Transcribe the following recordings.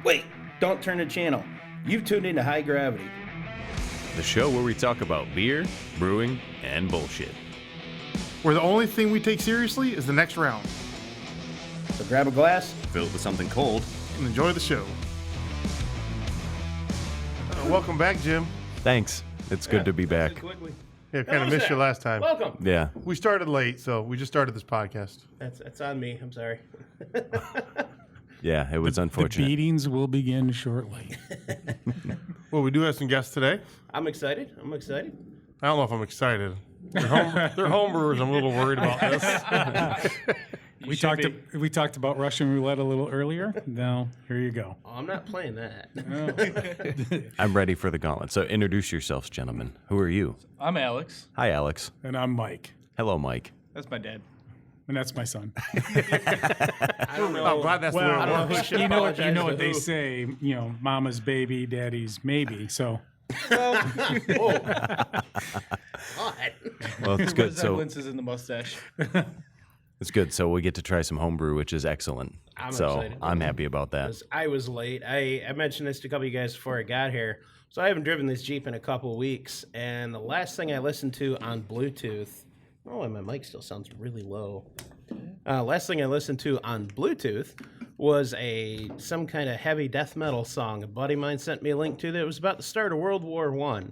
Wait, don't turn the channel. You've tuned into High Gravity. The show where we talk about beer, brewing, and bullshit. Where the only thing we take seriously is the next round. So grab a glass. Fill it with something cold. And enjoy the show. Welcome back, Jim. Thanks. It's good to be back. Yeah, kind of missed you last time. Welcome. Yeah. We started late, so we just started this podcast. That's on me. I'm sorry. Yeah, it was The unfortunate. beatings will begin shortly. Well, we do have some guests today. I'm excited. I don't know if I'm excited. They're home brewers. I'm a little worried about this. We talked about Russian roulette a little earlier. Now, here you go. Oh, I'm not playing that. I'm ready for the gauntlet. So introduce yourselves, gentlemen. Who are you? I'm Alex. Hi, Alex. And I'm Mike. Hello, Mike. That's my dad. And that's my son. I don't know. I'm glad that's the way I it don't know works. who should You know apologize what to they who. say, mama's baby, daddy's maybe. So Whoa. Well, it's good. So Resemblances in the mustache. it's good. So we get to try some homebrew, which is excellent. I'm so excited. I'm happy about that. I was late. I mentioned this to a couple of you guys before I got here. So I haven't driven this Jeep in a couple of weeks, and the last thing I listened to on Bluetooth, and my mic still sounds really low. Last thing I listened to on Bluetooth was some kind of heavy death metal song. A buddy of mine sent me a link to that. It was about the start of World War I.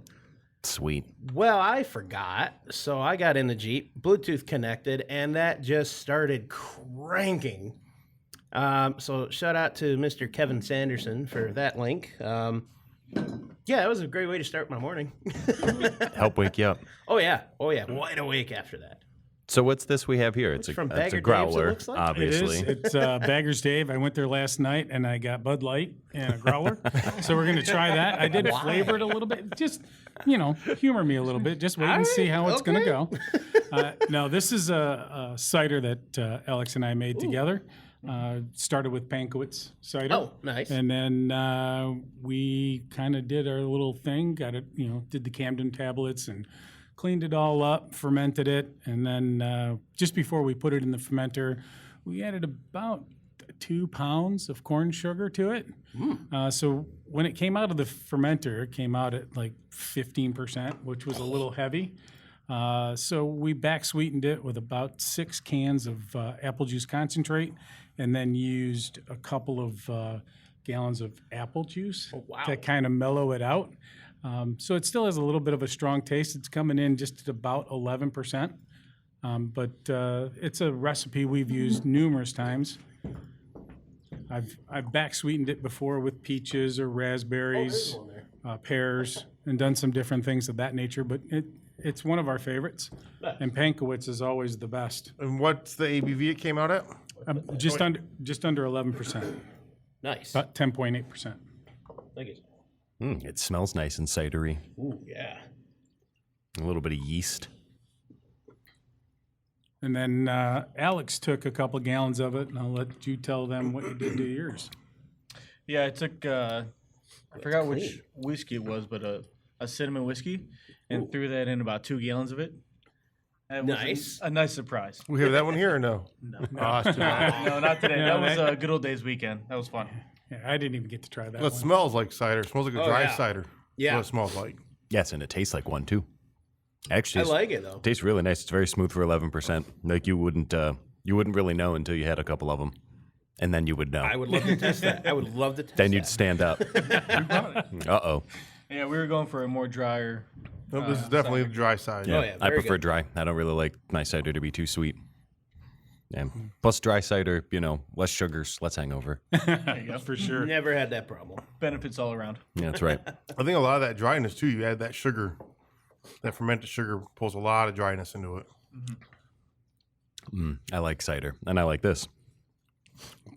Sweet. Well, I forgot, so I got in the Jeep, Bluetooth connected, and that just started cranking. So shout out to Mr. Kevin Sanderson for that link. Yeah, it was a great way to start my morning. Help wake you up. Oh yeah, wide awake after that. So what's this we have here? It's from a Bagger Dave's, it growler, looks like? obviously. it is. It's Bagger's Dave. I went there last night and I got Bud Light and a growler. So we're going to try that. I did flavor it a little bit. Just, humor me a little bit. Just wait and see how it's going to go. No, this is a cider that Alex and I made together. Started with Pankowitz cider. Oh, nice. And then we kind of did our little thing, got it, did the Camden tablets and cleaned it all up, fermented it, and then just before we put it in the fermenter, we added about 2 pounds of corn sugar to it. So when it came out of the fermenter, it came out at like 15%, which was a little heavy. So we back sweetened it with about 6 cans of apple juice concentrate, and then used a couple of gallons of apple juice to kind of mellow it out. So it still has a little bit of a strong taste. It's coming in just at about 11%. But it's a recipe we've used numerous times. I've back sweetened it before with peaches or raspberries, pears, and done some different things of that nature. But it's one of our favorites. And Pankowitz is always the best. And what's the ABV it came out at? Just under 11%, Nice. about 10.8%. Thank you. It smells nice and cidery. Ooh, yeah. A little bit of yeast. And then Alex took a couple gallons of it, and I'll let you tell them what you did to yours. Yeah, I took, I forgot which whiskey it was, but a cinnamon whiskey, and threw that in about 2 gallons of it. And it was Nice. a nice surprise. We have that one here or no? No. Oh, it's too bad. No, not today. No, That was a good old days weekend. That was fun. Yeah, I didn't even get to try that Well, it one. smells like cider. It smells like a dry yeah. cider. Yeah. That's what it smells like. Yes, and it tastes like one too. Actually, I like it though. it tastes really nice. It's very smooth for 11%. Like you wouldn't really know until you had a couple of them, and then you would know. I would love to test that. I would love to test Then that. you'd stand up. Uh-oh. Yeah, we were going for a more drier. No, this is definitely the dry side. Yeah, yeah, I very prefer good. dry. I don't really like my cider to be too sweet. Yeah. Plus dry cider, less sugars, less hangover. There you go. For sure. Never had that problem. Benefits all around. Yeah, that's right. I think a lot of that dryness too. You add that sugar, that fermented sugar pulls a lot of dryness into it. I like cider, and I like this.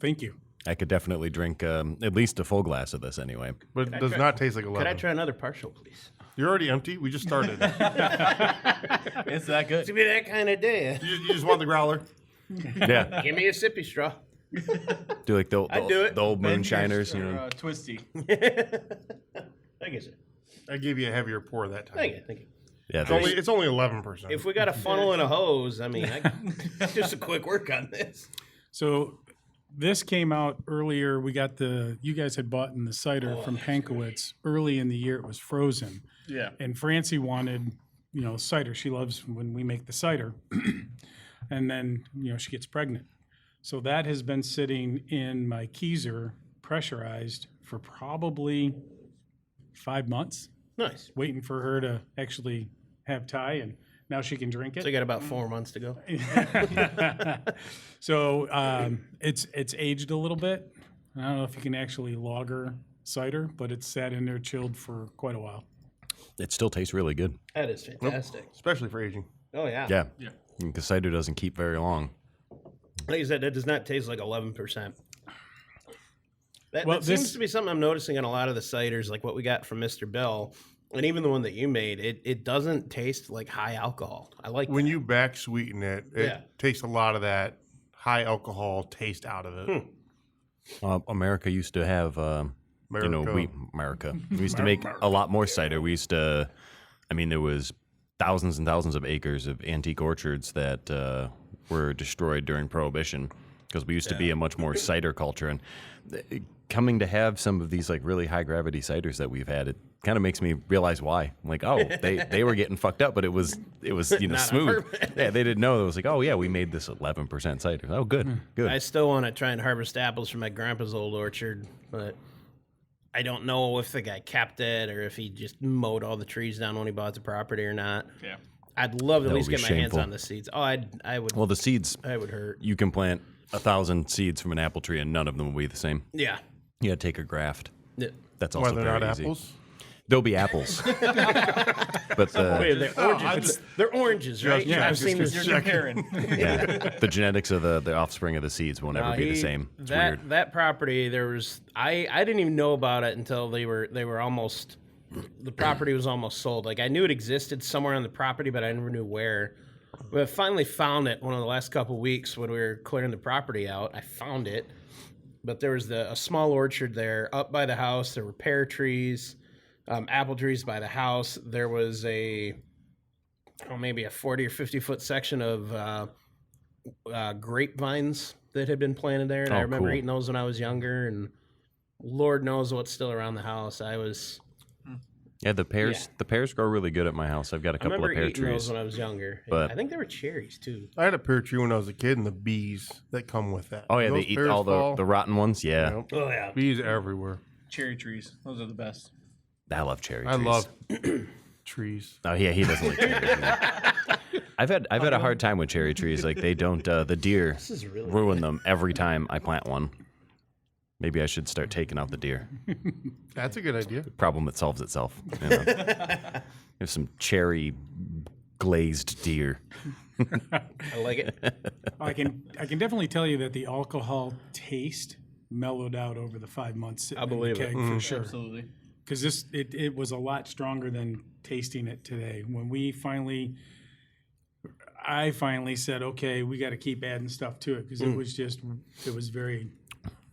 Thank you. I could definitely drink at least a full glass of this anyway. But it does not taste like 11. Could I try another partial, please? You're already empty. We just started. It's that good. To be that kind of day. you just want the growler. Yeah. Give me a sippy straw. Do like the I'd do it. the old Bend moonshiners, yours, Twisty. Thank you, sir. I gave you a heavier pour that time. Thank you. Thank you. Yeah, It's only 11%. If we got a funnel and a hose, I mean, just a quick work on this. So this came out earlier. You guys had bought in the cider from Pankowitz early in the year. It was frozen. Yeah. And Francie wanted, cider. She loves when we make the cider. And then, she gets pregnant. So that has been sitting in my Keyser pressurized for probably 5 months, Nice. waiting for her to actually have Thai, and now she can drink it. So you got about 4 months to go. So it's aged a little bit. I don't know if you can actually lager cider, but it's sat in there chilled for quite a while. It still tastes really good. That is fantastic. Especially for aging. Oh yeah. Yeah. Because cider doesn't keep very long. Like you said, it does not taste like 11%. That Well, seems this- to be something I'm noticing in a lot of the ciders, like what we got from Mr. Bill, and even the one that you made. It doesn't taste like high alcohol. I like When that. you back sweeten it, it Yeah. takes a lot of that high alcohol taste out of it. America used to have, America. We used to make a lot more cider. We used to, there was thousands and thousands of acres of antique orchards that were destroyed during Prohibition because we used to be a much more cider culture. And coming to have some of these like really high gravity ciders that we've had, it kind of makes me realize why. I'm like, oh, they were getting fucked up, but it was Not on smooth. purpose. Yeah, they didn't know. It was like, oh yeah, we made this 11% cider. Oh, good. I still want to try and harvest apples from my grandpa's old orchard, but I don't know if the guy kept it or if he just mowed all the trees down when he bought the property or not. Yeah. I'd love to at That least would get be my hands shameful. on the seeds. Oh, I would. Well, the seeds, I would hurt. you can plant 1,000 seeds from an apple tree and none of them will be the same. Yeah. You got to take a graft. Yeah. That's also Why they're very not easy. apples? There'll be apples. But Wait, the, they're oranges. They're oranges, right? Yeah, I've seen this. You're comparing. the genetics of the offspring of the seeds will never be the same. It's weird. That property, there was I didn't even know about it until they were almost, the property was almost sold. Like I knew it existed somewhere on the property, but I never knew where. But I finally found it one of the last couple of weeks when we were clearing the property out. I found it, but there was a small orchard there up by the house. There were pear trees, apple trees by the house. There was maybe a 40 or 50 foot section of grapevines that had been planted there, and I Oh, remember cool. eating those when I was younger. And Lord knows what's still around the house. Yeah, the pears grow really good at my house. I've got a I couple remember of pear eating those trees. when I was younger. But- I think they were cherries too. I had a pear tree when I was a kid, and the bees that come with that. Oh yeah, Those they eat pears all fall, the rotten ones. Yeah, Yep. Oh yeah. Bees everywhere. Cherry trees. Those are the best. I love cherry I trees. love trees. Oh yeah, he doesn't like cherry trees. I've had a hard time with cherry trees. Like they don't. The deer is really ruin them every time I plant one. Maybe I should start taking out the deer. That's a good idea. Problem that solves itself. You know? There's some cherry glazed deer. I like it. I can definitely tell you that the alcohol taste mellowed out over the 5 months sitting I believe in the it. keg for sure. Absolutely. Because it was a lot stronger than tasting it today. When I finally said, okay, we got to keep adding stuff to it because it was very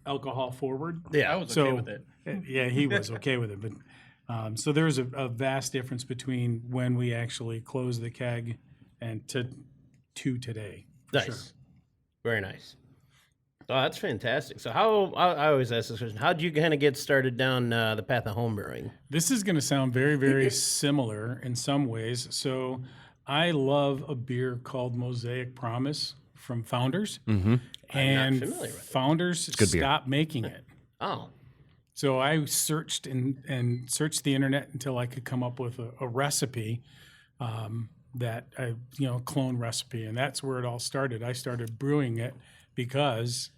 alcohol forward. Yeah. I was So- okay with it. Yeah, he was okay with it, but so there's a vast difference between when we actually closed the keg and to today. For Nice. sure. Very nice. Oh, that's fantastic. So I always ask this question. How did you kind of get started down the path of homebrewing? This is going to sound very, very similar in some ways. So I love a beer called Mosaic Promise from Founders. Mm-hmm. And familiar with it. Founders good beer. stopped making it. Oh. So I searched and searched the internet until I could come up with a recipe that I, clone recipe. And that's where it all started. I started brewing it because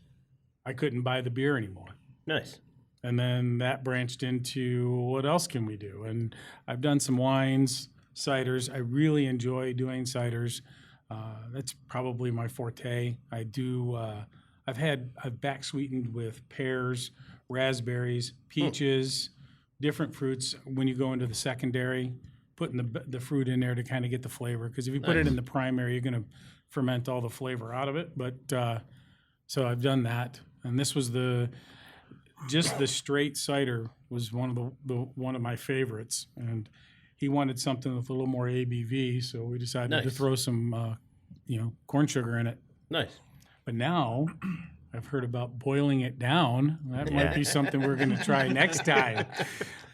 I couldn't buy the beer anymore. Nice. And then that branched into what else can we do? And I've done some wines, ciders. I really enjoy doing ciders. That's probably my forte. I do. I've back sweetened with pears, raspberries, peaches, different fruits. When you go into the secondary, putting the fruit in there to kind of get the flavor. Because if you put it in the primary, you're going to ferment all the flavor out of it. But so I've done that, and this was just the straight cider was one of my favorites, and he wanted something with a little more ABV, so we decided to Nice. throw some corn sugar in it. Nice. But now I've heard about boiling it down. That might be something we're going to try next time.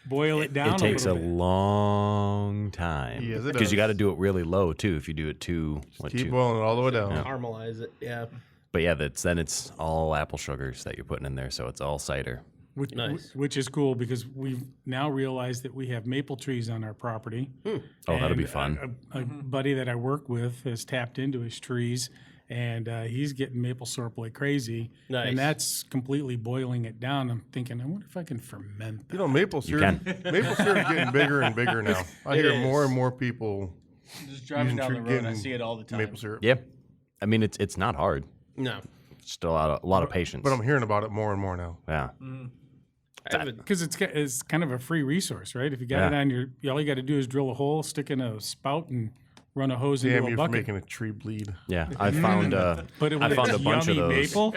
Boil it down. It takes a little bit. long time. Yes, it Because you does. got to do it really low too. If you do it too, Keep boiling it all the way down. Caramelize it. Yeah. But yeah, then it's all apple sugars that you're putting in there, so it's all cider. Nice. Which is cool because we've now realized that we have maple trees on our property. Oh, that'll be And fun. A buddy that I work with has tapped into his trees, and he's getting maple syrup like crazy. Nice. And that's completely boiling it down. I'm thinking, I wonder if I can ferment that. You know, maple syrup. Maple syrup's getting bigger and bigger now. I hear is. more and more people Just driving down the road, I getting see it all the time. maple syrup. Yeah, I mean it's not hard. No. Just a lot of patience. But I'm hearing about it more and more now. yeah. I have a- Because it's kind of a free resource, right? If you got it on all you got to do is drill a hole, stick in a spout, and run a hose Damn into a you for bucket. making a tree bleed. Yeah, I found But it I was found a bunch of yummy those. maple.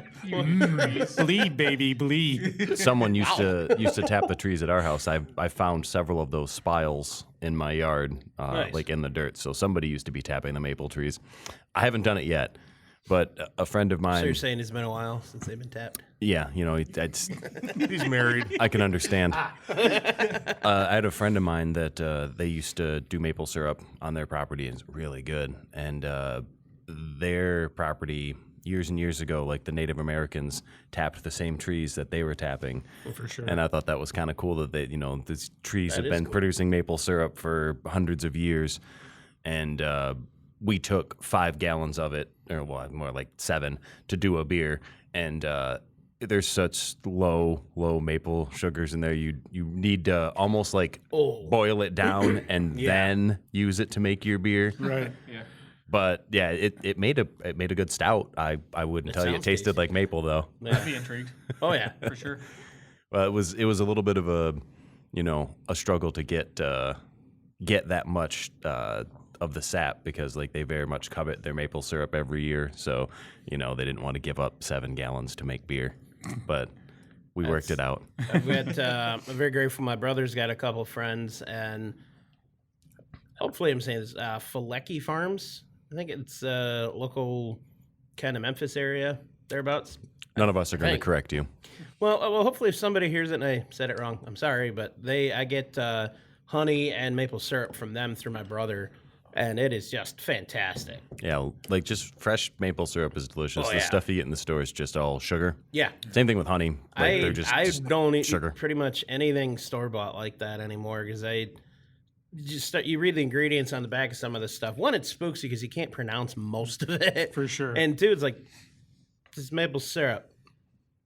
Bleed, baby, bleed. Someone used to tap the trees at our house. I found several of those spiles in my yard, Nice. like in the dirt. So somebody used to be tapping the maple trees. I haven't done it yet, but a friend of mine. So you're saying it's been a while since they've been tapped? Yeah, He's married. I can understand. I had a friend of mine that they used to do maple syrup on their property, and it's really good. And their property years and years ago, like the Native Americans tapped the same trees that they were tapping. For sure. And I thought that was kind of cool that they, these trees That have is been cool. producing maple syrup for hundreds of years. And we took 5 gallons of it, or well, more like 7, to do a beer. And there's such low maple sugars in there. You need to almost like boil it down and then use it to make your beer. Right. Yeah. But yeah, it made a good stout. I wouldn't tell you it sounds tasted tasty. like maple though. I'd be intrigued, Oh, yeah. for sure. Well, it was a little bit of a struggle to get that much of the sap because like they very much covet their maple syrup every year. So they didn't want to give up 7 gallons to make beer, but we worked it out. I've got, I'm very grateful. My brother's got a couple friends, and hopefully I'm saying this, Falecki Farms. I think it's local kind of Memphis area, thereabouts. None of us are going to Thank- correct you. Well, hopefully if somebody hears it and I said it wrong, I'm sorry, but I get honey and maple syrup from them through my brother, and it is just fantastic. Yeah, like just fresh maple syrup is delicious. Oh, The yeah. stuff you get in the store is just all sugar. Yeah. Same thing with honey. Like they're just, I just don't eat sugar. pretty much anything store bought like that anymore because you read the ingredients on the back of some of this stuff. One, it spooks you because you can't pronounce most of it. For sure. And two, it's like, this is maple syrup.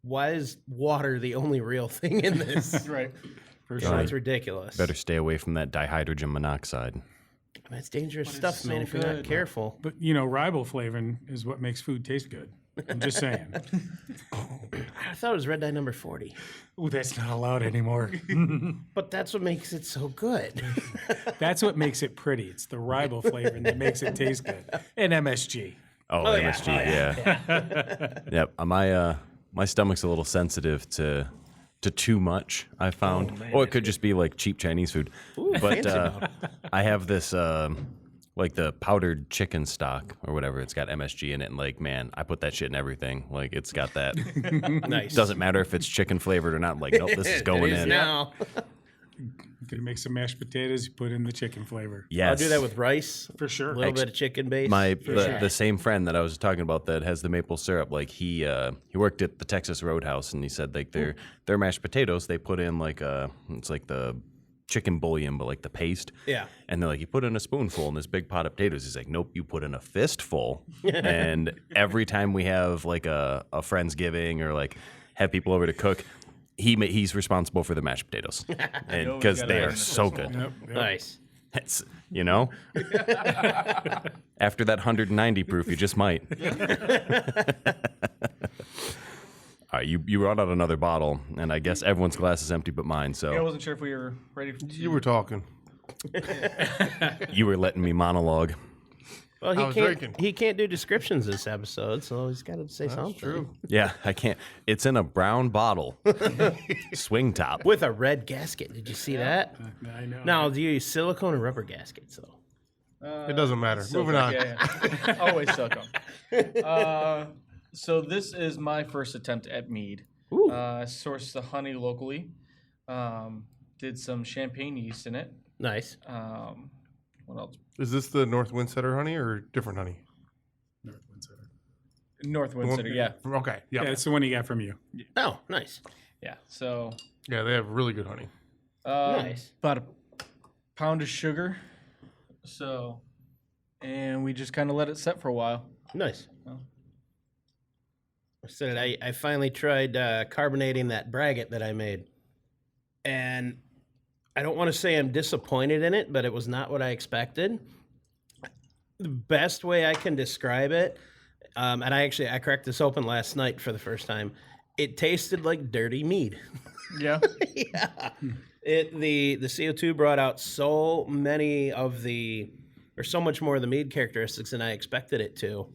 Why is water the only real thing in this? Right. For So sure. it's ridiculous. Better stay away from that dihydrogen monoxide. I mean, it's dangerous But stuff, it's man, so if you're not good. careful. But riboflavin is what makes food taste good. I'm just saying. I thought it was red dye number 40. Oh, that's not allowed anymore. But that's what makes it so good. That's what makes it pretty. It's the riboflavin that makes it taste good. And MSG. Oh, yeah. MSG, yeah. Yep. My stomach's a little sensitive to too much, I found. Or it could just be like cheap Chinese food. But I have this like the powdered chicken stock or whatever. It's got MSG in it, and like, man, I put that shit in everything. Like, it's got that. Nice. Doesn't matter if it's chicken flavored or not. I'm like, nope, this is going it is in. now. Gonna make some mashed potatoes, you put in the chicken flavor. Yes. I'll do that with rice. For sure. A little bit of chicken base. The same friend that I was talking about that has the maple syrup, like he worked at the Texas Roadhouse, and he said like their mashed potatoes, they put in like it's like the chicken bouillon, but like the paste. Yeah. And they're like, you put in a spoonful in this big pot of potatoes. He's like, nope, you put in a fistful. And every time we have like a Friendsgiving or like have people over to cook, he's responsible for the mashed potatoes, and always because gotta they have are it in the so fistful. good. Yep. Nice. It's, after that 190 proof, you just might. All right, you brought out another bottle, and I guess everyone's glass is empty but mine. Yeah, I So wasn't sure if we were ready for You were talking. you were letting me monologue. Well, I was drinking. he can't do descriptions this episode, so he's got to say something. True. Yeah, I can't. It's in a brown bottle, swing top. With a red gasket. Did you see that? I know. Now, do you use silicone or rubber gaskets, though? It doesn't matter. Moving on. Yeah. Always silicone. So this is my first attempt at mead. Ooh. I sourced the honey locally. Did some champagne yeast in it. Nice. What else? Is this the North Windsetter honey or different honey? North Windsetter, yeah. Okay. Yeah, it's the one you got from you. Oh, nice. Yeah, so Yeah, they have really good honey. Nice. about a pound of sugar. So, and we just kind of let it set for a while. Nice. Oh. I finally tried carbonating that braggot that I made. And I don't want to say I'm disappointed in it, but it was not what I expected. The best way I can describe it, and I cracked this open last night for the first time. It tasted like dirty mead. Yeah. Yeah. The CO2 brought out so much more of the mead characteristics than I expected it to.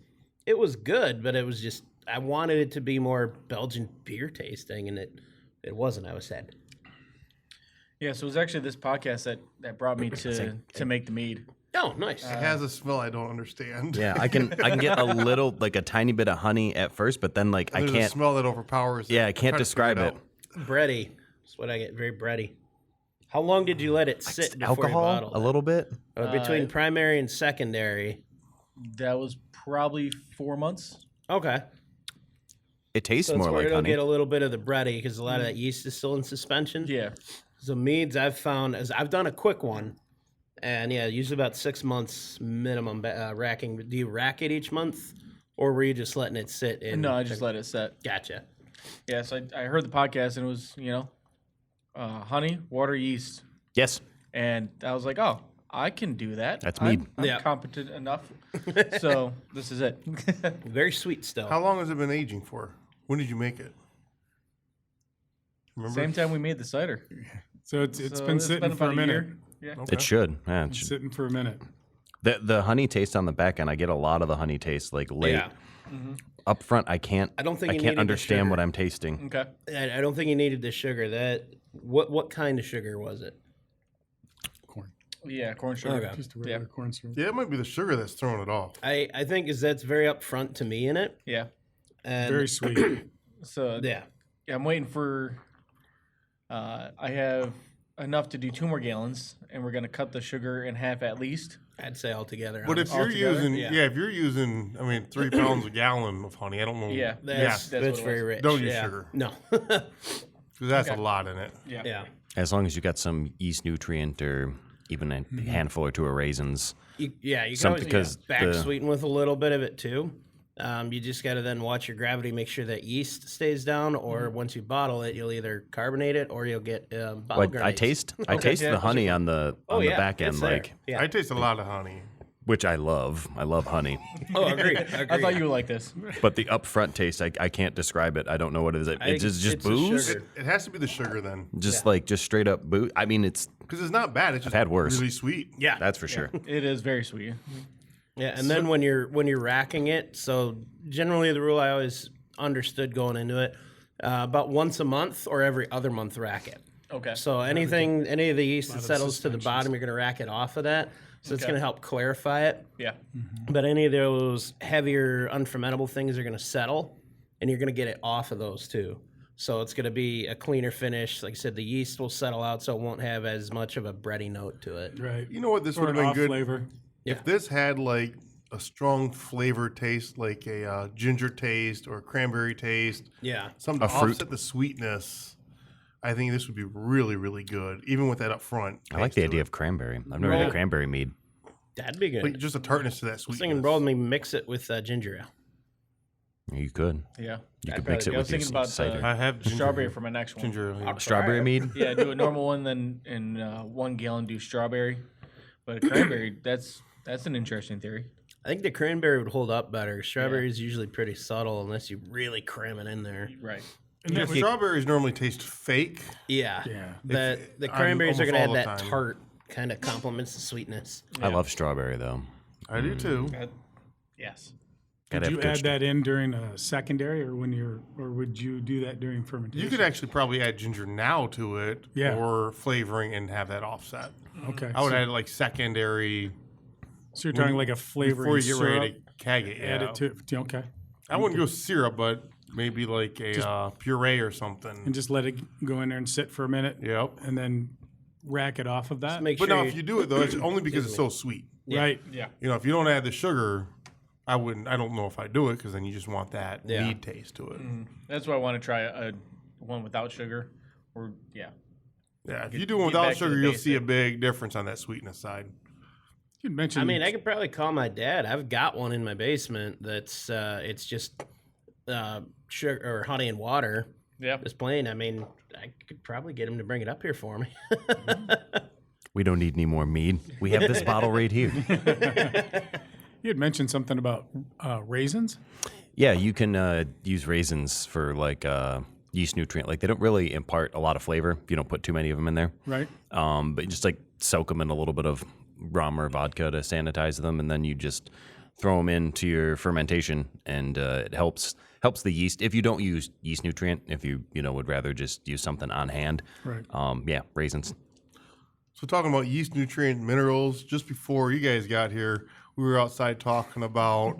It was good, but it was just, I wanted it to be more Belgian beer tasting, and it wasn't. I was sad. Yeah, so it was actually this podcast that brought me to make the mead. Oh, nice. It has a smell I don't understand. Yeah, I can get a little, like a tiny bit of honey at first, but then like I There's can't. a smell that overpowers it. Yeah, I I'm can't trying to describe figure it. out. Bready. That's what I get. Very bready. How long did you let it sit before you bottled Alcohol, a it? little bit. Between primary and secondary. That was probably 4 months. Okay. It tastes So it's more where like it'll honey. get a little bit of the bready because a lot of that yeast is still in suspension. Yeah. So meads I've found, as I've done a quick one, and yeah, usually about 6 months minimum racking. Do you rack it each month, or were you just letting it sit in? No, I just let it set. Gotcha. Yeah, so I heard the podcast and it was, honey, water, yeast. Yes, And I was like, oh, I can do that. That's I'm- mead. I'm Yeah. competent enough. So this is it. Very sweet still. How long has it been aging for? When did you make it? Remember? Same time we made the cider. So it's So been sitting for about a minute. year. Yeah. Okay. it should. Yeah, it It's should. sitting for a minute. The honey taste on the back end, I get a lot of the honey taste like late. Yeah. Up front, I can't. I don't think I you can't needed the understand what sugar. I'm tasting. Okay. I don't think you needed the sugar. What kind of sugar was it? Corn. Yeah, corn sugar. Okay. Just a regular corn syrup. Yeah, it might be the sugar that's throwing it off. I think that's very upfront to me in it. Yeah. And Very sweet. So yeah. I'm waiting for. I have enough to do 2 more gallons, and we're gonna cut the sugar in half at least. I'd say altogether. But if you're Altogether? using, Yeah. if you're using, 3 pounds a gallon of honey, I don't know. Yeah. that's what it very was. rich. Don't use yeah. sugar. No. 'Cause that's Okay. a lot in it. Yeah. Yeah. As long as you got some yeast nutrient or even a handful or 2 of raisins. You can Some- always because back the- sweeten with a little bit of it too. You just got to then watch your gravity, make sure that yeast stays down, or once you bottle it, you'll either carbonate it or you'll get bottle Well, I grenades. taste yeah, the honey on the back end, it's there. like Yeah. I taste a lot of honey. which I love. I love honey, Oh, agreed. I thought you would like this. but the upfront taste, I can't describe it. I don't know what it is. think It's just it's the booze, sugar. It has to be the sugar then. just straight up booze. I mean, it's Because it's not bad. It's just had worse. really sweet. Yeah. that's for sure. It is very sweet. Yeah, and then when you're racking it, so generally the rule I always understood going into it, about once a month or every other month rack it. Okay. So any of the yeast that settles to the bottom, you're going to rack it off of that. So it's Okay. going to help clarify it. Yeah. But any of those heavier, unfermentable things are going to settle, and you're going to get it off of those too. So it's going to be a cleaner finish. Like I said, the yeast will settle out, so it won't have as much of a bready note to it. Right. You know what? This Or would an have been off good. flavor. If this had like a strong flavor taste, like a ginger taste or a cranberry taste, Yeah. something A to fruit. offset the sweetness, I think this would be really, really good, even with that up front. I like the idea of cranberry. I've never had a cranberry mead. That'd be good. like just a tartness to that I was sweetness. thinking, roll me mix it with ginger ale. You could. Yeah. You I'd could mix it probably- I was with your thinking about cider. I have ginger, strawberry for my next one. ginger. ale. Strawberry mead. Yeah, do a normal one, then in 1 gallon do strawberry. But a cranberry, that's an interesting theory. I think the cranberry would hold up better. Strawberry is usually pretty subtle unless you really cram it in there. Right. Yeah, strawberries normally taste fake. Yeah. Yeah. The I'm cranberries are almost going to add all the that time. tart, kind of complements the sweetness. I love strawberry though. I do too. Yes. Gotta Did you have good add that in during a secondary, or or would you do that during fermentation? You could actually probably add ginger now to it, Yeah. or flavoring and have that offset. Okay. I would add like secondary So you're talking like a flavoring before you get syrup, ready to keg it. add Yeah. it to. Okay. I wouldn't go syrup, but maybe like a puree or something. And just let it go in there and sit for a minute. Yep. And then rack it off of that. Make But sure now, if you do it though, it's only because it's so sweet. Right. Yeah. You know, if you don't add the sugar, I wouldn't. I don't know if I do it because then you just want that mead taste to it. That's why I want to try a one without sugar. Or yeah. Yeah, if Get- you do one get back without to sugar, the you'll see a basic. big difference on that sweetness side. You mentioned. I mean, I could probably call my dad. I've got one in my basement that's it's just sugar or honey and water. Yeah. Just plain. I mean, I could probably get him to bring it up here for me. We don't need any more mead. We have this bottle right here. You had mentioned something about raisins. Yeah, you can use raisins for like yeast nutrient. Like they don't really impart a lot of flavor if you don't put too many of them in there. Right. But you just like soak them in a little bit of rum or vodka to sanitize them, and then you just throw them into your fermentation, and it helps the yeast. If you don't use yeast nutrient, if you would rather just use something on hand, Right. yeah, raisins. So talking about yeast nutrient minerals, just before you guys got here, we were outside talking about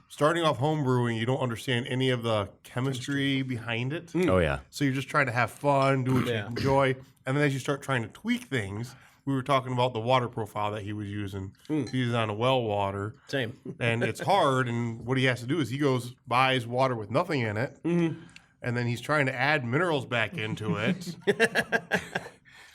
starting off home brewing. You don't understand any of the chemistry behind it. Oh yeah, So you're just trying to have fun, do what Yeah. you enjoy. And then as you start trying to tweak things, we were talking about the water profile that he was using. He's on a well water. Same. And it's hard. And what he has to do is he goes, buys water with nothing in it. And then he's trying to add minerals back into it.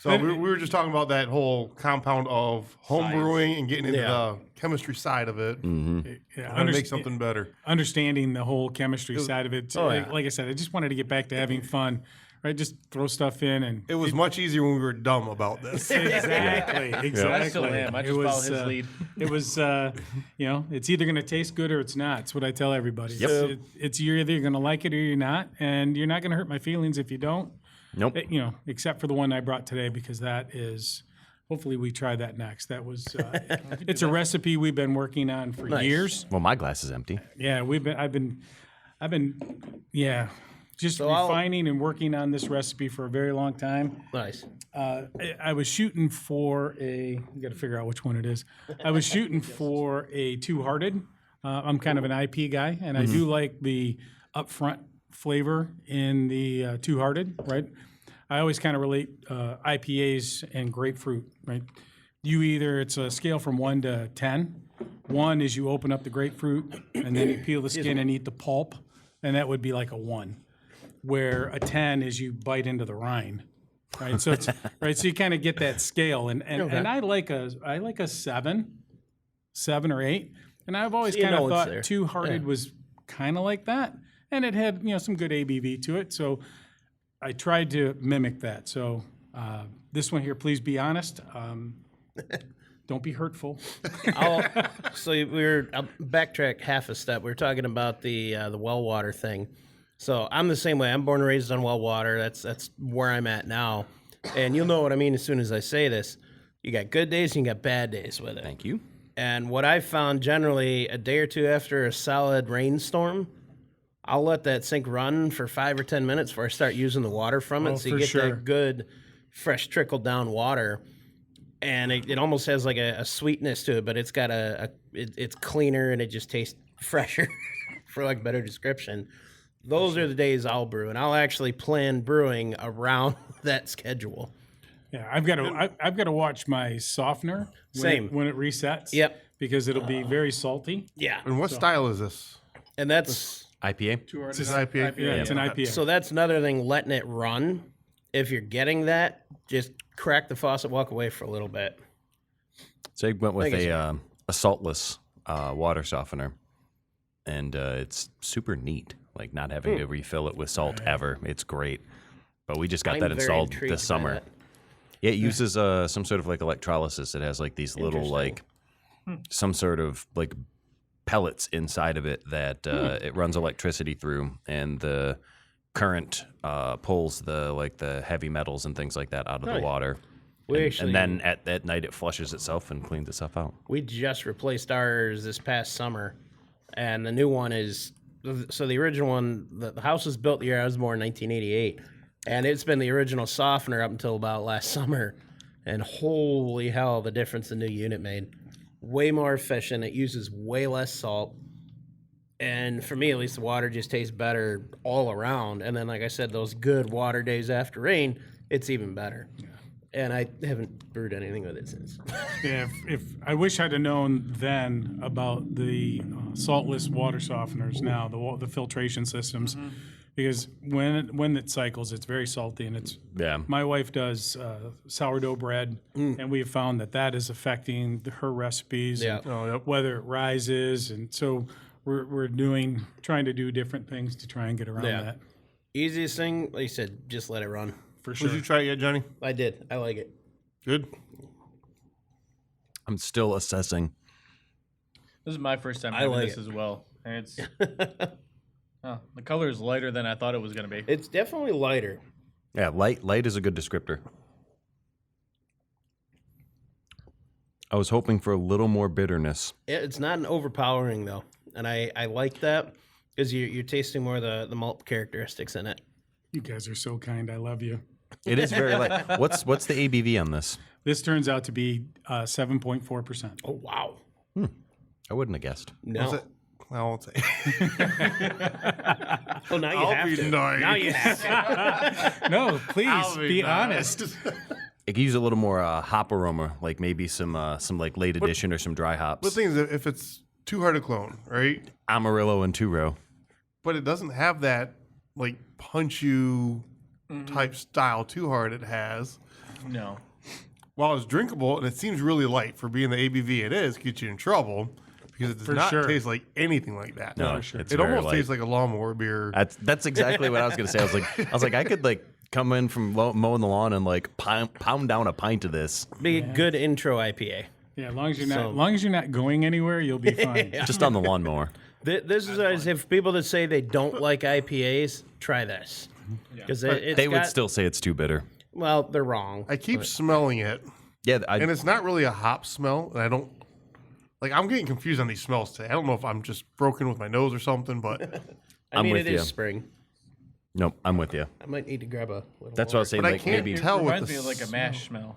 So we were just talking about that whole compound of home brewing and getting into the chemistry side of it. Yeah. And make something better. Understanding the whole chemistry side of it. Oh, yeah. Like I said, I just wanted to get back to having fun. Right. Just throw stuff in and. It was much easier when we were dumb about this. Exactly. Exactly. I still am. I just follow his lead. It was, it's either going to taste good or it's not. It's what I tell everybody. Yep. It's you're either going to like it or you're not, and you're not going to hurt my feelings if you don't. nope. Except for the one I brought today, because that is. Hopefully, we try that next. That was. It's a recipe we've been working on for years. Well, my glass is empty. Yeah, I've been, just So I'll- refining and working on this recipe for a very long time. Nice. I was shooting for you got to figure out which one it is. I was shooting for a two-hearted. I'm kind of an IP guy, and I do like the upfront flavor in the two-hearted, right? I always kind of relate IPAs and grapefruit, right? It's a scale from 1 to 10. 1 is you open up the grapefruit, and then you peel the skin and eat the pulp, and that would be like a 1. Where a 10 is you bite into the rind. Right, so it's right. So you kind of get that scale, and I like a 7 or 8, and I've always So you kind know of it's thought there. two-hearted was kind of like that, and it had some good ABV to it. So I tried to mimic that. So this one here, please be honest. Don't be hurtful. I'll backtrack half a step. We were talking about the well water thing. So I'm the same way. I'm born and raised on well water. That's where I'm at now. And you'll know what I mean as soon as I say this. You got good days and you got bad days with it. Thank you. And what I found generally a day or two after a solid rainstorm, I'll let that sink run for 5 or 10 minutes before I start using the water from it. Oh, So you for get sure. that good, fresh trickle down water. And it almost has like a sweetness to it, but it's got it's cleaner and it just tastes fresher, for like a better description. Those are the days I'll brew, and I'll actually plan brewing around that schedule. Yeah, I've got to watch my softener Same. when it resets. Yep. Because it'll be very salty. Yeah, And what style is this? and that's IPA. Is this IPA? Yeah, it's an IPA. so that's another thing. Letting it run. If you're getting that, just crack the faucet, walk away for a little bit. So I went with Thank you, a saltless water softener, and it's super neat. Like not having to refill it with salt ever. It's great. But we just got I'm that very installed intrigued this by summer. that. Yeah, it uses some sort of like electrolysis. It has like these little like some sort of like pellets inside of it that it runs electricity through, and the current pulls the heavy metals and things like that out of the Nice. water. We And, actually- and then at night it flushes itself and cleans itself out. We just replaced ours this past summer, and the new one is so the original one. The house was built the year I was born, 1988, and it's been the original softener up until about last summer. And holy hell, the difference the new unit made! Way more efficient. It uses way less salt, And for me, at least, the water just tastes better all around. And then, like I said, those good water days after rain, it's even better. Yeah. And I haven't brewed anything with it since. Yeah, if I wish I'd have known then about the saltless water softeners now, the filtration systems, because when it cycles, it's very salty, and it's. Yeah. My wife does sourdough bread, and we have found that is affecting her recipes. Yeah. And whether it rises, and so we're trying to do different things to try and get around that. Easiest thing, like you said, just let it run. For sure. Did you try it yet, Johnny? I did. I like it. Good. I'm still assessing. This is my first time I having like this it. as well, and it's the color is lighter than I thought it was going to be. It's definitely lighter. Yeah, light is a good descriptor. I was hoping for a little more bitterness. It's not an overpowering, though. And I like that because you're tasting more of the malt characteristics in it. You guys are so kind. I love you. It is very light. What's the ABV on this? This turns out to be 7.4%. Oh, wow. I wouldn't have guessed. No. Well, it's Oh, now you I'll have be to. nice. Now you have to. No, please I'll be nice. honest. It could use a little more hop aroma, like maybe some like late addition or some dry hops. But the thing is, if it's too hard to clone, right? Amarillo and two-row. But it doesn't have that like punch you type style too hard it has. No. While it's drinkable and it seems really light for being the ABV it is, gets you in trouble because it does For not sure. taste like anything like that. No, sure. it's It very almost light. tastes like a lawnmower beer. That's exactly what I was gonna say. I was like, I could like come in from mowing the lawn and like pound down a pint of this Be a good intro IPA. Yeah, as long as So- you're not going anywhere, you'll be fine. just on the lawnmower. This is as if people that say they don't like IPAs, try this. Because They would still say it's too bitter. Well, they're wrong. I keep smelling it, Yeah, and it's not really a hop smell. And I don't like. I'm getting confused on these smells today. I don't know if I'm just broken with my nose or something, but I I'm mean, with it is you. spring. nope, I'm with you. I might need to grab a little That's what I was saying. But I Like can't maybe It tell with reminds the me of like a mash smell.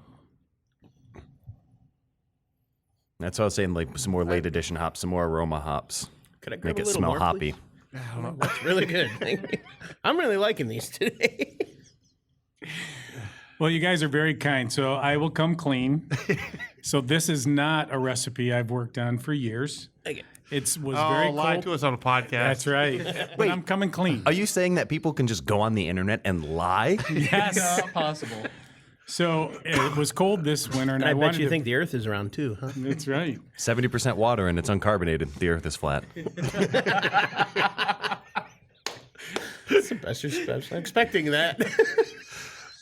that's what I was saying. Like some more late addition hops, some more aroma hops, Could I grab make a it little smell more, hoppy. please? That's really good. Thank you. I'm really liking these today. Well, you guys are very kind, so I will come clean. So this is not a recipe I've worked on for years. Okay. It was oh, very lie cold. to us on a podcast. That's right. But I'm coming clean. Are you saying that people can just go on the internet and lie? Yes. Not possible. So it was cold this winter, and And I bet wanted you to, think the Earth is round too, huh? that's right. 70% water and it's uncarbonated. The Earth is flat. That's the best response. I'm expecting that.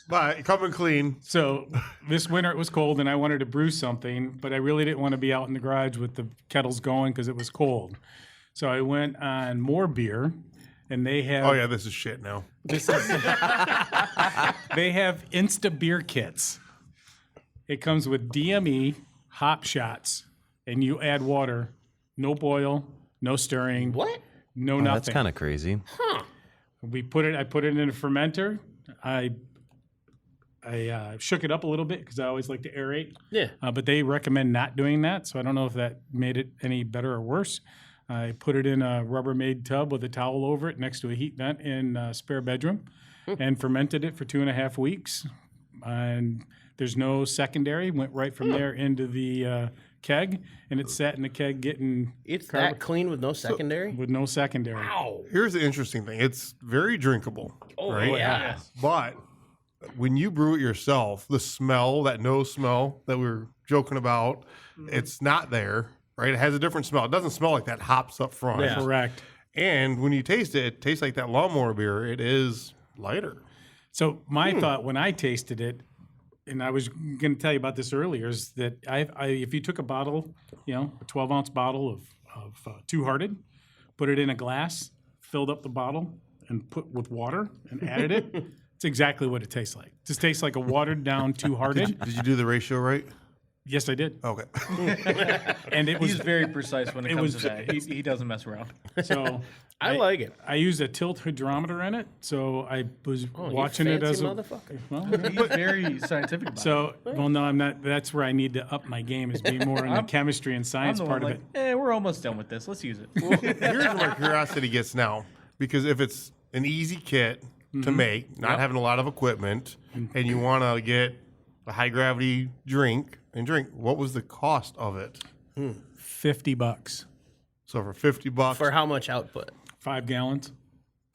But coming clean. So this winter it was cold, and I wanted to brew something, but I really didn't want to be out in the garage with the kettles going because it was cold. So I went on More Beer, and they have Oh yeah, this is shit now. they have Insta Beer kits. It comes with DME hop shots, and you add water, no boil, no stirring, What? no Oh, nothing. that's kind of crazy. I put it in a fermenter. I shook it up a little bit because I always like to aerate. Yeah. But they recommend not doing that, so I don't know if that made it any better or worse. I put it in a Rubbermaid tub with a towel over it next to a heat vent in a spare bedroom and fermented it for 2.5 weeks. And there's no secondary. Went right from there into the keg, and it sat in the keg getting It's that clean with no secondary? with no secondary. Wow. Here's the interesting thing. It's very drinkable. Oh, right? yeah. But when you brew it yourself, the smell, that nose smell that we were joking about, it's not there, right? It has a different smell. It doesn't smell like that hops up front. Yeah. Correct. And when you taste it, it tastes like that lawnmower beer. It is lighter. So my thought when I tasted it, and I was going to tell you about this earlier, is that if you took a bottle, a 12-ounce bottle of Two Hearted, put it in a glass, filled up the bottle, and put with water and added it, it's exactly what it tastes like. It just tastes like a watered down Two Hearted. Did you do the ratio right? Yes, I did. Okay. And it was He's very precise when it comes was- to that. He doesn't mess around. so. I like it. I used a tilt hydrometer in it, so I was watching you it as fancy a. motherfucker. Well, He's very scientific about it. so well, no, I'm not. That's where I need to up my game is be more in the chemistry and I'm science the part one of like, it. we're almost done with this. Let's use it. Here's where curiosity gets now, because if it's an easy kit to make, not having a lot of equipment, and you want to get a high gravity drink, what was the cost of it? $50 So for $50, For how much output? 5 gallons.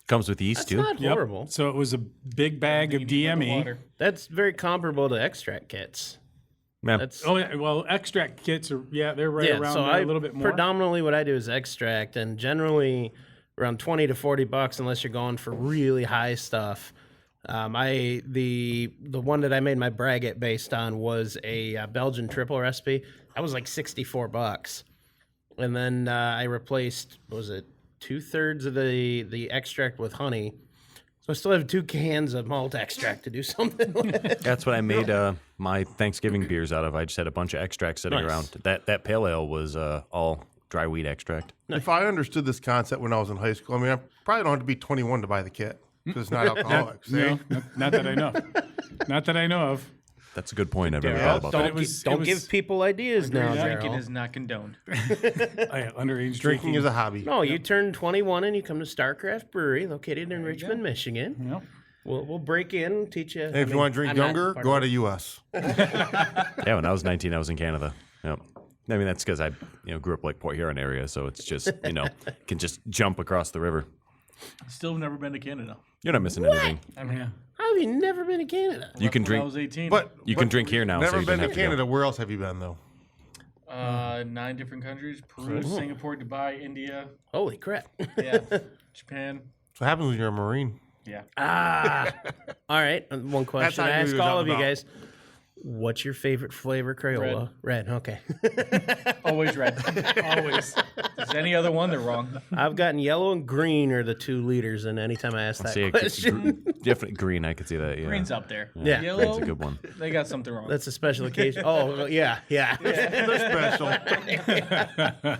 Comes with yeast That's too. not horrible. So it was a big bag of The DME. water. That's very comparable to extract kits. Yeah. That's Oh yeah, well, extract kits are they're right yeah. around So there I a little bit more. predominantly what I do is extract, and generally around $20 to $40 unless you're going for really high stuff. The one that I made my braggot based on was a Belgian triple recipe. That was like $64, and then I replaced what was it 2/3 of the extract with honey. So I still have 2 cans of malt extract to do something with. That's what I made my Thanksgiving beers out of. I just had a bunch of extracts sitting Nice. around. That pale ale was all dry wheat extract. if I understood this concept when I was in high school, I mean, I probably don't have to be 21 to buy the kit because it's not alcoholic. no, not that I know. Not that I know of. That's a good point. I've never Yeah, thought about but that. it was- Don't it was- give people ideas now, Drinking Daryl. is not condoned. Underage Drinking is a hobby. No, you turn 21 and you come to StarCraft Brewery, located in Richmond, Michigan. Yep. We'll break in, teach you. And if you want to drink younger, go out of U.S. Yeah, when I was 19, I was in Canada. Yep. I mean, that's because I grew up like Port Huron area, so it's just can just jump across the river. Still never been to Canada. You're not missing anything. Yeah. How have you never been to Canada? You can When I drink. was 18. But You can drink here now. so never you been don't to have go. Canada. Where else have you been though? 9 different countries: Peru, Singapore, Dubai, India, Holy crap. yeah, Japan. That's what happens when you're a Marine. Yeah. All right. One question how I I knew ask he was all out of you about. guys. What's your favorite flavor Crayola? Red. Okay. Always red. Always. If there's any other one, they're wrong. I've gotten yellow and green are the 2 leaders, and anytime I ask that See, question, definitely green. I could see that. Yeah. Green's up there. Yeah. Yellow, Green's a good one. they got something wrong. that's a special occasion. Oh, yeah. They're special.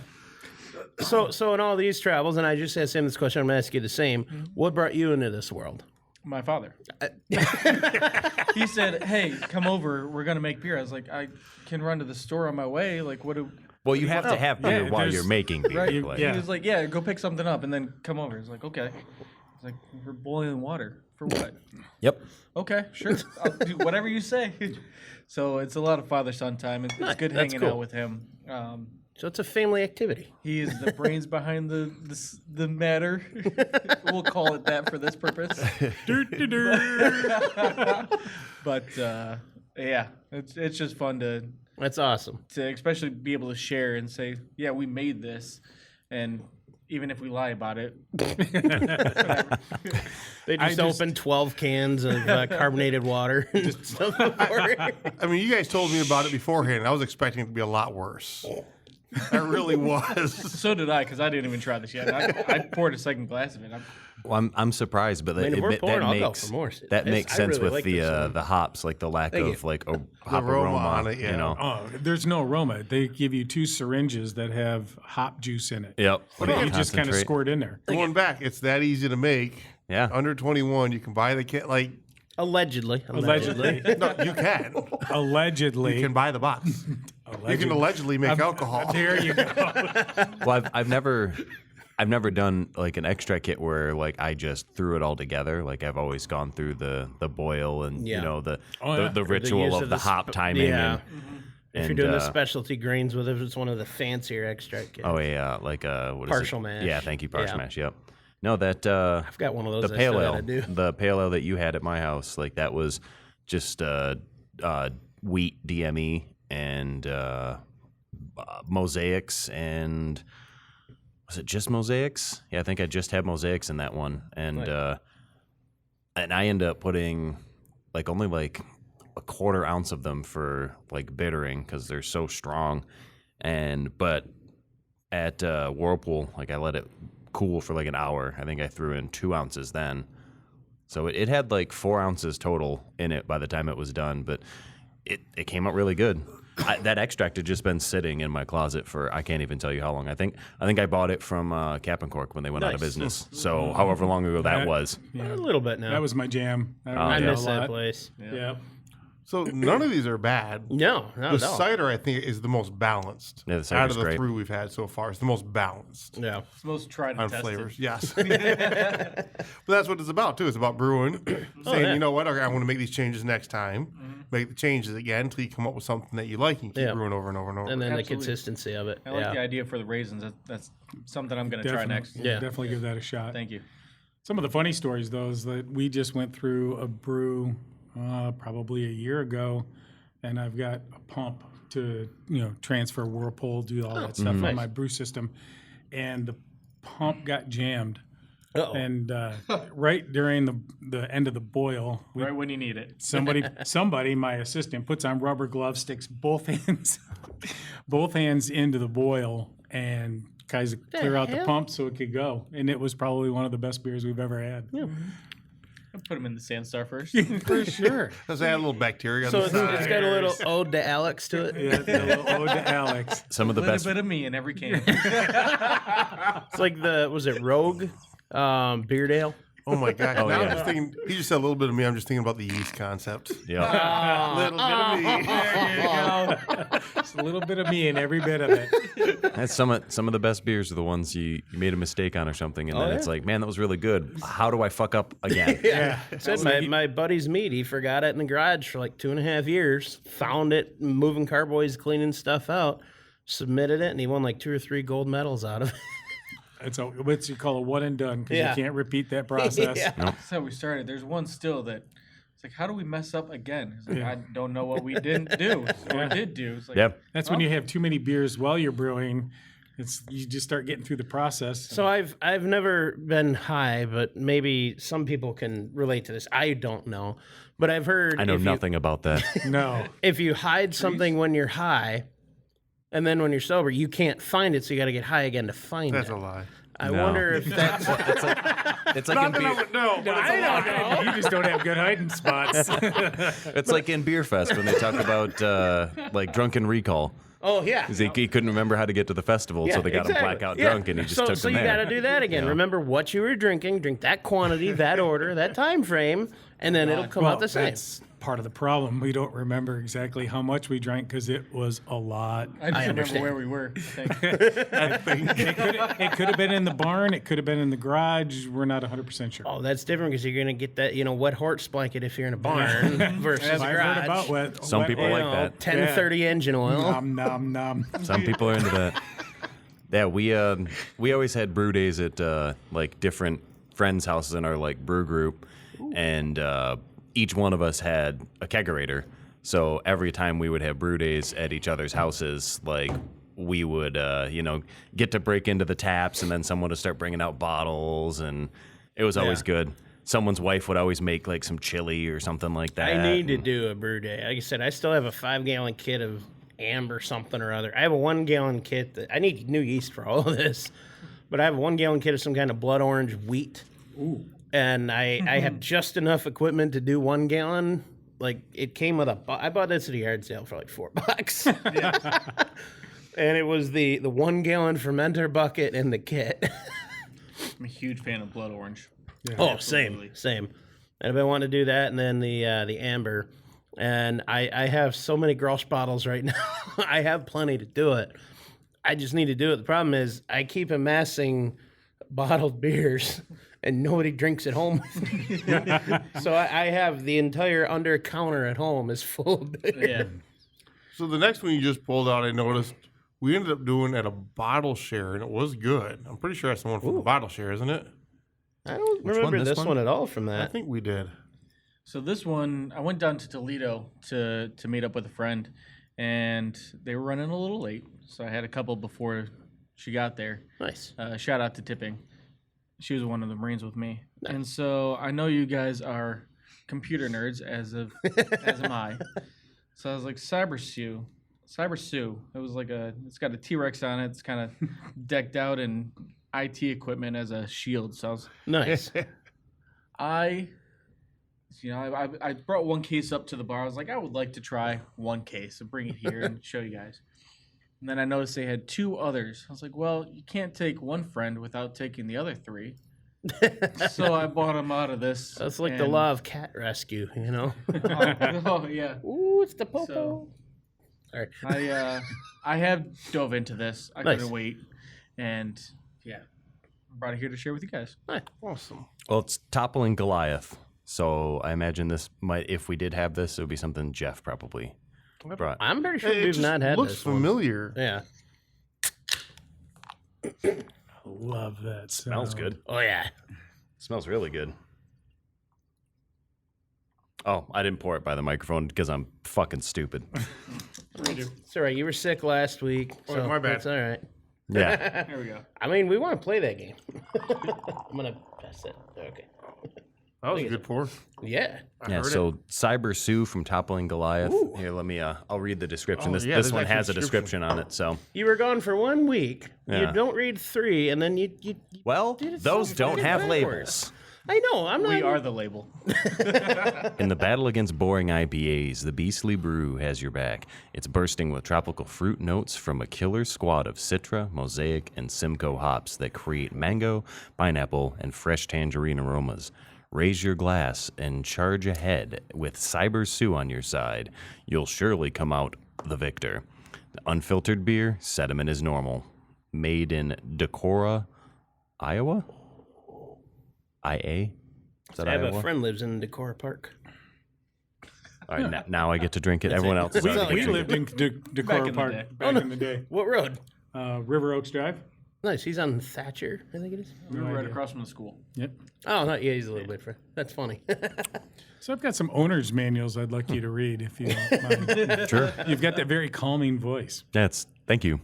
So in all these travels, and I just asked him this question, I'm going to ask you the same. What brought you into this world? My father. He said, "Hey, come over. We're gonna make beer." I was like, "I can run to the store on my way. Like, what do?" Well, you have to have beer while there's- you're making beer. Right. like- Yeah. He was like, "Yeah, go pick something up and then come over." He's like, "Okay." He's like, "We're boiling water for what?" Yep. Okay, sure. I'll do whatever you say. So it's a lot of father-son time. It's good That's hanging cool. out with him. So it's a family activity. He is the brains behind the matter. We'll call it that for this purpose. But yeah, it's just fun to That's awesome. especially be able to share and say, yeah, we made this, and even if we lie about it, They just opened 12 cans of carbonated water and stuff before it. I mean, you guys told me about it beforehand. I was expecting it to be a lot worse. I really was. so did I, because I didn't even try this yet. I poured a second glass of it. Well, I'm surprised, but mean, if we're pouring, that I'll go makes for more. that makes I sense really with like this one. the hops, like the lack Thank of you. like hop aroma aroma on it, yeah. You know. Oh, there's no aroma. They give you 2 syringes that have hop juice in it. Yep. You just kind of Concentrate. squirt in there. Going back, it's that easy to make. Yeah. Under 21, you can buy the kit. Like, Allegedly. Allegedly. no, you can. Allegedly. You can buy the box. You can allegedly make alcohol. There you go. Well, I've never done like an extract kit where like I just threw it all together. Like I've always gone through the boil and Yeah. the yeah. the ritual use of of the the hop sp- timing. yeah. And, If you're doing the uh, specialty greens with it, it's one of the fancier extract kits. Oh yeah, like what is Partial it? mash. Yeah, thank you, partial Yeah. mash. Yep. No, that I've got one of those. the I pale still ale, gotta do. the pale ale that you had at my house, like that was just wheat DME and mosaics and was it just mosaics? Yeah, I think I just had mosaics in that one, and I end up putting like only like a 1/4 ounce of them for like bittering because they're so strong, but at Whirlpool, like I let it cool for like an hour. I think I threw in 2 ounces then. So it had like 4 ounces total in it by the time it was done, but it came out really good. that extract had just been sitting in my closet for I can't even tell you how long. I think I bought it from Cap and Cork when they went out of Nice. business. So however long ago that was. Yeah. A little bit now. That was my jam. I yeah. miss that place. Yeah. So none of these are bad. No, not The at all. cider, I think, is the most balanced. Yeah, the out cider's of the great. 3 we've had so far. It's the most balanced Yeah. It's most tried and on tested. flavors. Yes. But that's what it's about, too. It's about brewing, saying, yeah. you know what, okay, I want to make these changes next time. Make the changes again until you come up with something that you like and keep Yeah. brewing over and over and over. And then Absolutely. the consistency of it. I like the Yeah. idea for the raisins. That's something I'm going to try next. Yeah. Definitely give that a shot. Thank you. Some of the funny stories, though, is that we just went through a brew probably a year ago, and I've got a pump to transfer Whirlpool, do all that stuff on my brew system, and the pump got jammed. Uh-oh. And right during the end of the boil, Right when you need it. somebody, my assistant, puts on rubber gloves, sticks both hands into the boil, and tries to clear out the hell? pump so it could go. And it was probably one of the best beers we've ever had. I'll put them in the Sandstar first. For sure. Does it have a little bacteria on So the it's side? got a little ode to Alex to it. Yeah, a little ode to Alex. Some of A the little best bit of me in every can. It's like was it Rogue beer ale? Oh my gosh! now yeah. I'm just thinking. He just said a little bit of me. I'm just thinking about the yeast concept. yeah. Little bit of me. Just a little bit of me in every bit of it. That's some of the best beers are the ones you made a mistake on or something, and then it's yeah? like, man, that was really good. How do I fuck up again? Yeah. Said my buddy's mead. He forgot it in the garage for like 2.5 years. Found it, moving carboys, cleaning stuff out. Submitted it, and he won like 2 or 3 gold medals out of it. It's what you call a one and done because Yeah. you can't repeat that process. Yeah. That's how we started. There's one still that it's like, how do we mess up again? It's like, I don't know what we didn't do or did do. It's like, Yep. That's when you have too many beers while you're brewing. You just start getting through the process. So I've never been high, but maybe some people can relate to this. I don't know, but I've heard I know if nothing about that. No. if you hide something when you're high, and then when you're sober, you can't find it, so you got to get high again to find That's it. a lie. I No. wonder if that's It's like in beer. No, but I don't know. You just don't have good hiding spots. It's like in Beer Fest when they talk about like drunken recall. Oh yeah. 'Cause he couldn't remember how to get to the festival, so they got him blackout Yeah. drunk, and he just so, took So him you there. got to do that again. Remember what you were drinking, drink that quantity, that order, that time frame, and then it'll come out the same. That's part of the problem. We don't remember exactly how much we drank because it was a lot. I just remember understand. where we were. It could have been in the barn. It could have been in the garage. We're not 100% sure. Oh, that's different because you're gonna get that wet horse blanket if you're in a barn versus I've a heard garage. about wet. Some wet people oil. like that. 1030 engine oil. Nom nom nom. Some people are into that. Yeah, we always had brew days at like different friends' houses in our like brew group, and each one of us had a kegerator. So every time we would have brew days at each other's houses, like we would get to break into the taps, and then someone would start bringing out bottles, and it was always good. Someone's wife would always make like some chili or something like that. I need to and- do a brew day. Like I said, I still have a 5-gallon kit of amber something or other. I have a 1-gallon kit that I need new yeast for all of this, but I have a 1-gallon kit of some kind of blood orange wheat. Ooh. And I have just enough equipment to do 1 gallon. Like it came with I bought this at a yard sale for like $4. And it was the 1-gallon fermenter bucket and the kit. I'm a huge fan of blood orange. Oh, same. And I've been wanting to do that, and then the amber. And I have so many Grolsch bottles right now. I have plenty to do it. I just need to do it. The problem is I keep amassing bottled beers, and nobody drinks at home with me. So I have the entire under counter at home is full of beer. Yeah. So the next one you just pulled out, I noticed we ended up doing at a bottle share, and it was good. I'm pretty sure that's the one from the bottle share, isn't it? I don't one, remember this this one? one at all from I that. think we did. So this one, I went down to Toledo to meet up with a friend, and they were running a little late, so I had a couple before she got there. Nice. Shout out to Tipping. She was one of the Marines with me, and so I know you guys are computer nerds, as am I. So I was like, Cyber Sue. It was like it's got a T-Rex on it. It's kind of decked out in IT equipment as a shield. So I was Nice. You know, I brought one case up to the bar. I was like, I would like to try one case and bring it here and show you guys. And then I noticed they had 2 others. I was like, well, you can't take one friend without taking the other 3. So I bought them out of this. That's like the law of cat rescue, you know? Oh, yeah. Ooh, it's the popo. So- All right. I have dove into this. I Nice. couldn't wait. And yeah, I brought it here to share with you guys. Awesome. Well, it's toppling Goliath. So I imagine this might, if we did have this, it would be something Jeff probably brought. I'm pretty sure It we've just not had looks this one. familiar. Yeah. Love that. Smells sound. good. Oh, yeah. Smells really good. Oh, I didn't pour it by the microphone because I'm fucking stupid. It's all right. You were sick last week. Oh, So my bad. That's all right. Yeah. Here we go. I mean, we want to play that game. I'm going to pass it. Okay. That was a good pour. Yeah. I Yeah, heard so it. Cyber Sue from Toppling Goliath. Ooh. Here, let me, I'll read the description. Oh, This yeah, this there's one actually has a a description on it, so. You were gone for 1 week. You Yeah. don't read 3, and then you Well, Dude, it's those so don't fucking have backwards. labels. I know. I'm not. We are the label. In the battle against boring IPAs, the Beastly Brew has your back. It's bursting with tropical fruit notes from a killer squad of Citra, Mosaic, and Simcoe hops that create mango, pineapple, and fresh tangerine aromas. Raise your glass and charge ahead with Cyber Sue on your side. You'll surely come out the victor. The unfiltered beer, sediment is normal. Made in Decorah, Iowa? IA? Is that I have Iowa? a friend lives in Decorah Park. All right, now I get to drink it. Everyone else is We- already We getting lived in Decorah in the Park day. back in the day. What road? River Oaks Drive. Nice. He's on Thatcher, I think it is. We were right idea. across from the school. Yep. Oh, no, yeah, he's a little bit further. That's funny. So I've got some owner's manuals I'd like you to read if you don't mind. Sure. You've got that very calming voice. Thank you.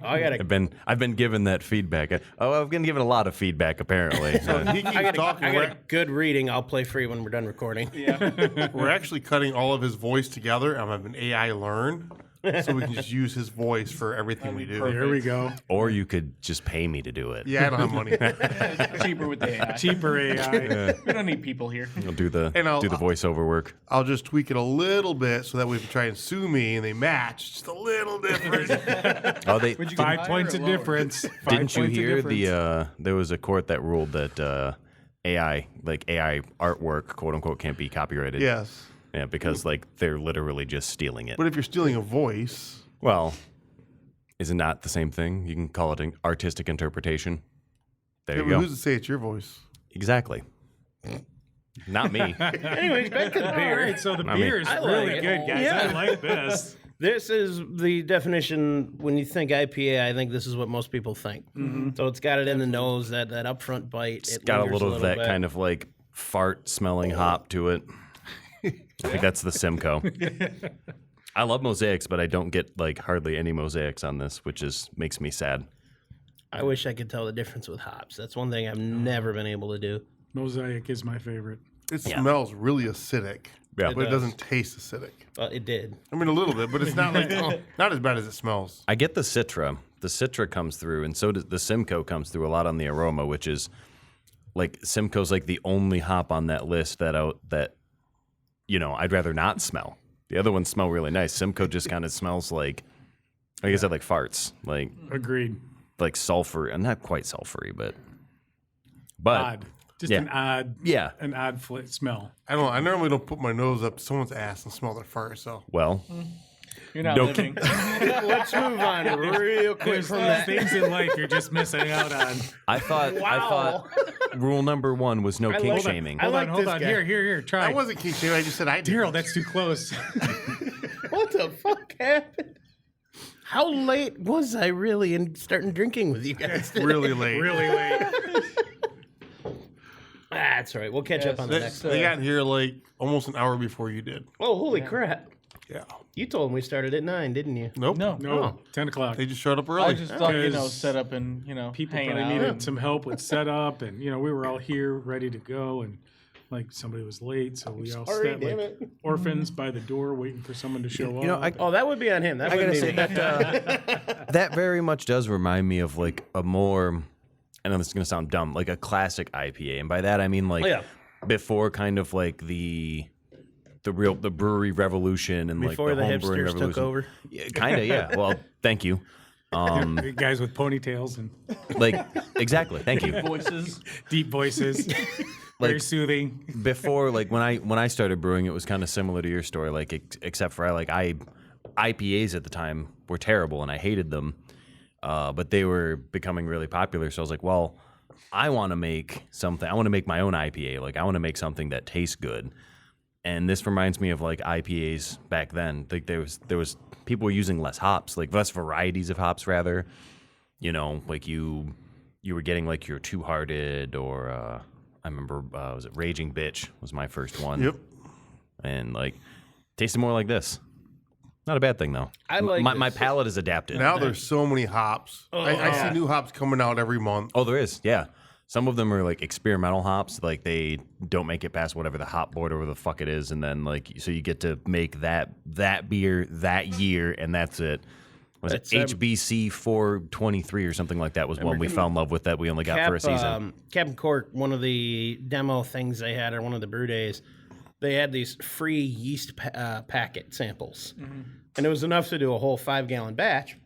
I gotta. I've been given that feedback. I've been given a lot of feedback apparently. He keeps talking. I got a good reading. I'll play free when we're done recording. We're actually cutting all of his voice together. I'm having AI learn, so we can just use his voice for everything we do. There we go. Or you could just pay me to do it. Yeah, I don't have money. Cheaper with the AI. Cheaper AI. We don't need people here. I'll do the And I'll- voiceover work. I'll just tweak it a little bit so that way if you try and sue me and they match, just a little different. Oh, they 5 points of difference. didn't you hear there was a court that ruled that AI artwork, quote unquote, can't be copyrighted. Yes, Yeah, because they're literally just stealing it. but if you're stealing a voice, Well, is it not the same thing? You can call it an artistic interpretation. There yeah, you but go. who's to say it's your voice? Exactly. Not me. Anyways, back to the All beer. right, so the I mean, beer is I like really it. good, guys. Yeah. I like this. This is the definition. When you think IPA, I think this is what most people think. So it's got it in the nose, that upfront bite. It's got a little of that kind of fart smelling hop to it. I think that's the Simcoe. I love mosaics, but I don't get hardly any mosaics on this, which makes me sad. I wish I could tell the difference with hops. That's one thing I've never been able to do. Mosaic is my favorite. It smells really acidic, Yeah. but it does. doesn't taste acidic. Well, it did. I mean, a little bit, but it's not not as bad as it smells. I get the Citra. The Citra comes through, and so does the Simcoe comes through a lot on the aroma, which is Simcoe's the only hop on that list that I'd rather not smell. The other ones smell really nice. Simcoe just kind of smells like I said, farts, Agreed. sulfur, and not quite sulfury, but Odd. Just yeah. an odd smell. I don't. I normally don't put my nose up someone's ass and smell their fart. So well, You're not No living. Let's move on real quick There's from those that. things in life you're just missing out on. I thought rule number 1 was no kink like- shaming. I like Hold this on. guy. Here. Try. I wasn't kink shaming. I just said I did. Daryl, that's too close. What the fuck happened? How late was I really in starting drinking with you guys? today? really late. really late. That's all right. We'll catch up on the They, next. they got here almost an hour before you did. Oh, holy crap! Yeah. You told them we started at 9, didn't you? Nope. No. No, Oh. 10 o'clock. They just showed up I early. just thought, Because set up and, People hanging probably out. needed some help with setup, and we were all here ready to go, and somebody was late, so we all Sorry, sat damn like it. orphans by the door waiting for someone to show up. Oh, that would be on him. That I would gotta be say me. that very much does remind me of a more. I know this is gonna sound dumb, a classic IPA, and by that I mean yeah. before kind of like the brewery revolution and Before like the the home brewing hipsters revolution. took over. Yeah, kind of, yeah. Well, thank you. Guys with ponytails and Like exactly, thank you. Voices. deep voices, very soothing. Before, like when I started brewing, it was kind of similar to your story. Like except for IPAs at the time were terrible and I hated them, but they were becoming really popular. So I was like, well, I want to make something. I want to make my own IPA. Like I want to make something that tastes good. And this reminds me of like IPAs back then. Like there was people were using less hops, like less varieties of hops rather. You know, like you were getting like your Two Hearted or I remember was it Raging Bitch was my first one. Yep. And like tasted more like this. Not a bad thing though. I like my this. palate is adapted. Now there's so many hops. I see new hops coming out every month. Oh, there is. Yeah. Some of them are like experimental hops, like they don't make it past whatever the hop board or whatever the fuck it is, and then like so you get to make that beer that year, and that's it. Was it HBC 423 or something like that? Was one we fell in love with that we only got for a season. Captain Cork, one of the demo things they had, or one of the brew days, they had these free yeast packet samples, and it was enough to do a whole 5-gallon batch.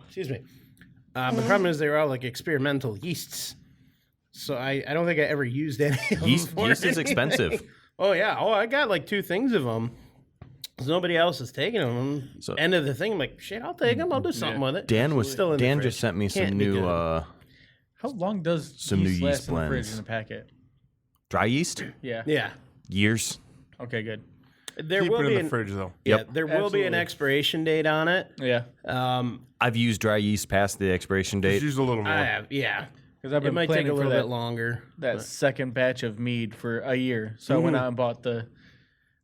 Excuse me. The problem is they were all like experimental yeasts. So I don't think I ever used any of them. Yeast is expensive. Oh, yeah. Oh, I got like 2 things of them. Nobody else is taking them. So- End of the thing, I'm like, shit, I'll take them. I'll do something with it. Dan fridge. just sent me some Can't be new good. How long does Some new yeast yeast last in the fridge blends. in a packet? dry yeast. Yeah. Yeah. Years. Okay, good. There Keep will it be in the fridge, though. Yeah, there will be an Absolutely. expiration date on it. Yeah. I've used dry yeast past the expiration Just date. use a little more. I have, yeah. Because I've It been might take planning a little for bit that, longer. that second batch of mead for a year. So I went out and bought the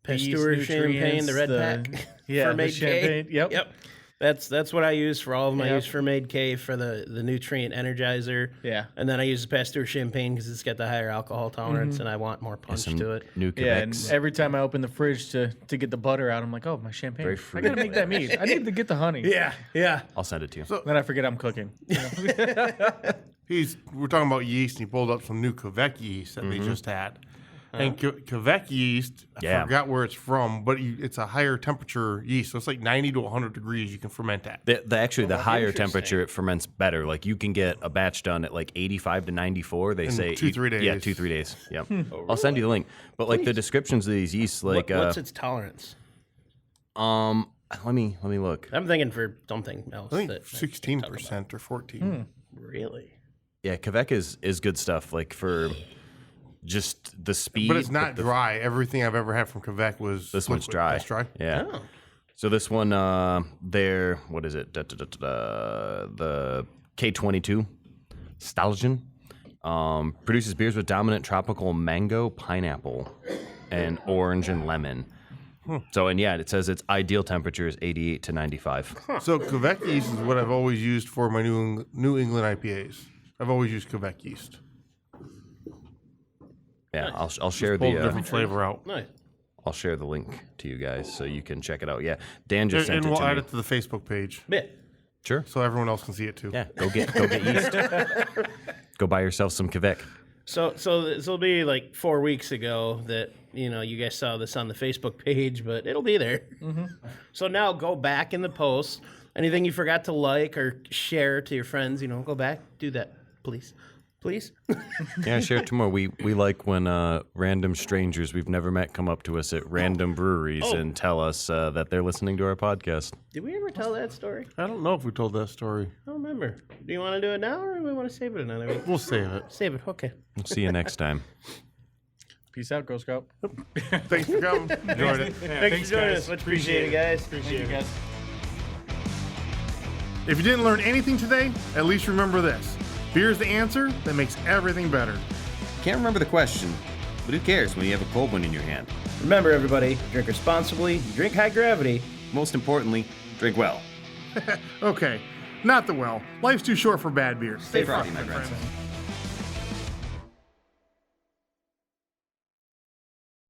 yeast Pasteur champagne, the red nutrients, pack. Yeah, for the made champagne. K. Yep. Yep. That's what I use for all of them. I Yep. use for made K for the nutrient energizer. Yeah. And then I use the Pasteur champagne because it's got the higher alcohol tolerance Mm-hmm. and I want more punch Some to it. new Yeah, and Quebecs. every time I open the fridge to get the butter out, I'm like, oh, my champagne. Very I fruity. gotta make that mead. I need to get the honey. Yeah, yeah. I'll send it to you. Then I forget I'm cooking. We're talking about yeast, and he pulled up some new Quebec yeast that they just had. And Quebec yeast, I forgot where it's from, but it's a higher temperature yeast, so it's like 90 to 100 degrees you can ferment at. The higher interesting. temperature it ferments better. Like you can get a batch done at like 85 to 94. They say 2-3 days. Yeah, 2-3 days. Yep. I'll send you the link. But like the descriptions of these yeasts, like What's its tolerance? let me look. I'm thinking for something else. I think that 16% or 14. Really? Yeah, Quebec is good stuff. Like for just the speed. But it's not dry. Everything I've ever had from Quebec was This one's liquid. dry. That's dry. Yeah. Oh. So this one, what is it? The K22 Stallion produces beers with dominant tropical mango, pineapple, and orange and lemon. So, and yeah, it says its ideal temperature is 88 to 95. So Quebec yeast is what I've always used for my New England IPAs. I've always used Quebec yeast. Yeah, I'll share Pull a the different flavor out. Nice. I'll share the link to you guys so you can check it out. Yeah, Dan just And sent it we'll to add me. it to the Facebook page Yeah. Sure. so everyone else can see it too. Yeah, go get yeast. Go buy yourself some Quebec. So this will be like 4 weeks ago that you guys saw this on the Facebook page, but it'll be there. So now go back in the post. Anything you forgot to like or share to your friends, go back, do that, please. Yeah, share it tomorrow. We like when random strangers we've never met come up to us at random breweries and tell us that they're listening to our podcast. Did we ever tell that story? I don't know if we told that story. I don't remember. Do you want to do it now, or do we want to save it another week? We'll save it. Save it. Okay. We'll see you next time. Peace out, Girl Scout. Thanks for coming. Enjoyed it. Thanks for joining us. Much appreciated, guys. Appreciate it, guys. If you didn't learn anything today, at least remember this. Beer is the answer that makes everything better. Can't remember the question, but who cares when you have a cold one in your hand? Remember, everybody, drink responsibly, drink high gravity. Most importantly, drink well. Okay, not the well. Life's too short for bad beer. Stay frothy, my friends.